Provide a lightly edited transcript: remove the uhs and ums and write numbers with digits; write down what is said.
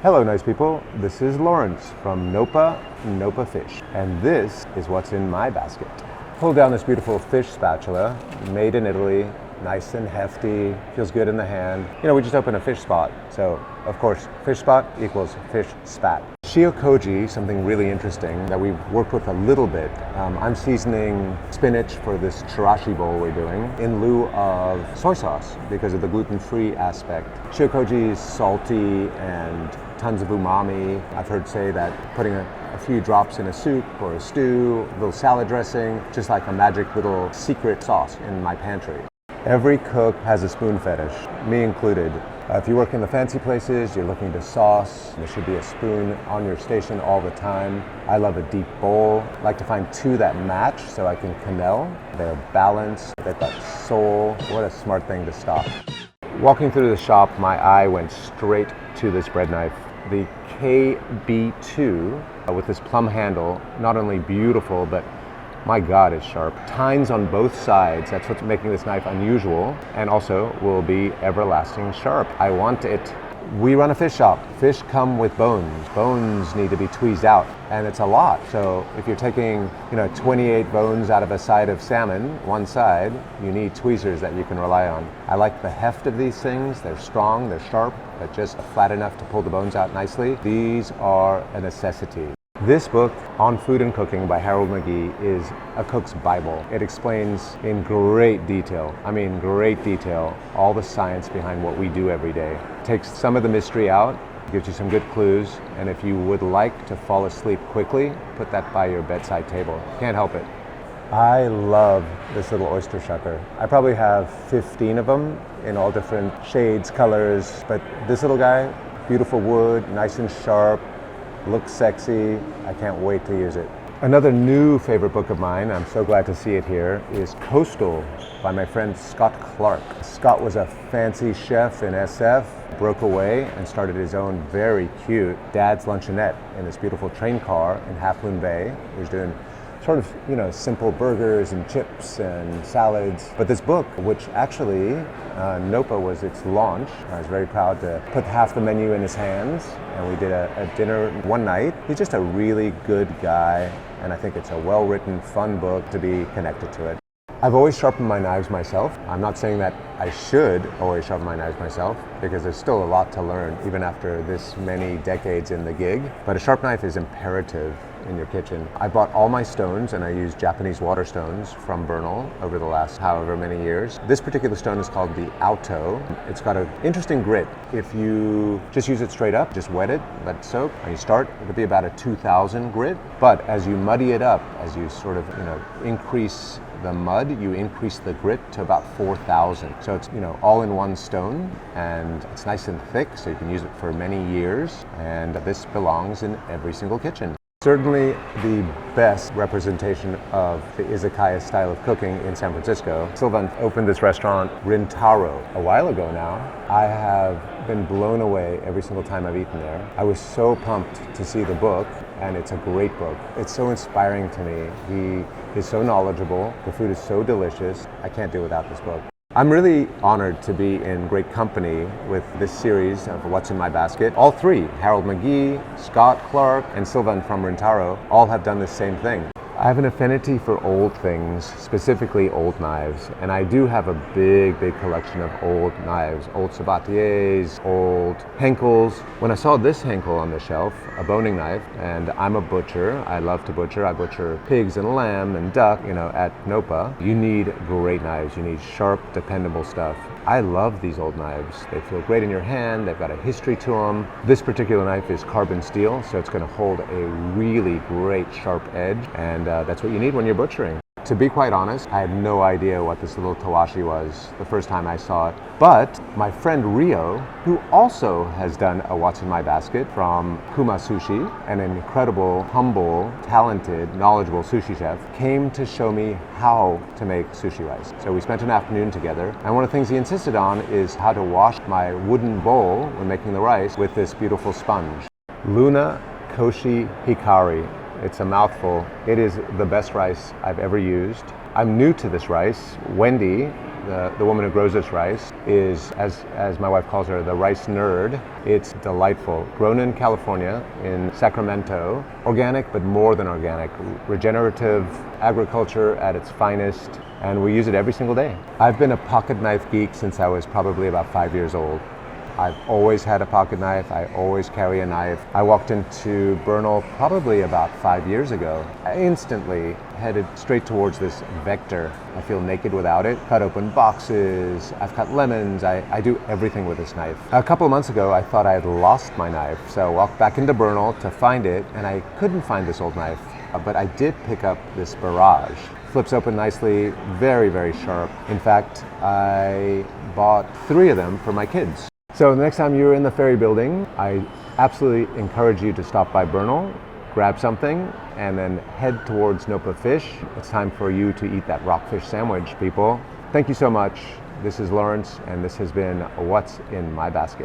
Hello nice people, this is Laurence from Nopa Fish, and this is what's in my basket. Pull down this beautiful fish spatula, made in Italy, nice and hefty, feels good in the hand. You know, we just opened a fish spot, so of course, fish spot equals fish spat. Shiokoji, something really interesting that we've worked with a little bit. I'm seasoning spinach for this chirashi bowl we're doing in lieu of soy sauce because of the gluten-free aspect. Shiokoji is salty and tons of umami. I've heard say that putting a few drops in a soup or a stew, a little salad dressing, just like a magic little secret sauce in my pantry. Every cook has a spoon fetish, me included. If you work in the fancy places, you're looking to sauce, there should be a spoon on your station all the time. I love a deep bowl. I like to find two that match so I can cannelle. They're balanced, they've got soul. What a smart thing to stock. Walking through the shop, my eye went straight to this bread knife. The KB2 with this plum handle, not only beautiful, but my God, it's sharp. Tines on both sides, that's what's making this knife unusual, and also will be everlasting sharp. I want it. We run a fish shop. Fish come with bones. Bones need to be tweezed out, and it's a lot. So if you're taking, 28 bones out of a side of salmon, one side, you need tweezers that you can rely on. I like the heft of these things. They're strong, they're sharp, but just flat enough to pull the bones out nicely. These are a necessity. This book, On Food and Cooking by Harold McGee, is a cook's Bible. It explains in great detail, all the science behind what we do every day. It takes some of the mystery out, gives you some good clues, and if you would like to fall asleep quickly, put that by your bedside table. Can't help it. I love this little oyster shucker. I probably have 15 of them in all different shades, colors, but this little guy, beautiful wood, nice and sharp, looks sexy. I can't wait to use it. Another new favorite book of mine, I'm so glad to see it here, is Coastal by my friend Scott Clark. Scott was a fancy chef in SF, broke away and started his own very cute Dad's Luncheonette in this beautiful train car in Half Moon Bay. He was doing sort of, simple burgers and chips and salads. But this book, which actually Nopa was its launch, I was very proud to put half the menu in his hands, and we did a dinner one night. He's just a really good guy, and I think it's a well-written, fun book to be connected to it. I've always sharpened my knives myself. I'm not saying that I should always sharpen my knives myself, because there's still a lot to learn, even after this many decades in the gig. But a sharp knife is imperative in your kitchen. I bought all my stones, and I use Japanese water stones from Bernal over the last however many years. This particular stone is called the Auto. It's got an interesting grit. If you just use it straight up, just wet it, let it soak, and you start, it'll be about a 2000 grit. But as you muddy it up, as you sort of, increase the mud, you increase the grit to about 4,000. So it's, all in one stone, and it's nice and thick, so you can use it for many years. And this belongs in every single kitchen. Certainly the best representation of the izakaya style of cooking in San Francisco. Sylvan opened this restaurant, Rintaro, a while ago now. I have been blown away every single time I've eaten there. I was so pumped to see the book, and it's a great book. It's so inspiring to me. He is so knowledgeable. The food is so delicious. I can't do without this book. I'm really honored to be in great company with this series of What's in My Basket. All three, Harold McGee, Scott Clark, and Sylvan from Rintaro, all have done the same thing. I have an affinity for old things, specifically old knives, and I do have a big collection of old knives, old sabatiers, old Henkels. When I saw this Henkel on the shelf, a boning knife, and I'm a butcher, I love to butcher, I butcher pigs and lamb and duck, at Nopa. You need great knives, you need sharp, dependable stuff. I love these old knives. They feel great in your hand, they've got a history to them. This particular knife is carbon steel, so it's going to hold a really great sharp edge, and that's what you need when you're butchering. To be quite honest, I had no idea what this little tawashi was the first time I saw it. But my friend Rio, who also has done a What's in My Basket from Kuma Sushi, an incredible, humble, talented, knowledgeable sushi chef, came to show me how to make sushi rice. So we spent an afternoon together, and one of the things he insisted on is how to wash my wooden bowl when making the rice with this beautiful sponge. Luna Koshi Hikari. It's a mouthful. It is the best rice I've ever used. I'm new to this rice. Wendy the woman who grows this rice, is, as my wife calls her, the rice nerd. It's delightful. Grown in California, in Sacramento. Organic, but more than organic. Regenerative agriculture at its finest. And we use it every single day. I've been a pocket knife geek since I was probably about 5 years old. I've always had a pocket knife. I always carry a knife. I walked into Bernal probably about 5 years ago. I instantly headed straight towards this vector. I feel naked without it. Cut open boxes. I've cut lemons. I do everything with this knife. A couple of months ago, I thought I had lost my knife. So I walked back into Bernal to find it, and I couldn't find this old knife. But I did pick up this Barrage. Flips open nicely, very, very sharp. In fact, I bought 3 of them for my kids. So the next time you're in the Ferry Building, I absolutely encourage you to stop by Bernal, grab something, and then head towards Nopa Fish. It's time for you to eat that rockfish sandwich, people. Thank you so much. This is Laurence, and this has been What's in My Basket.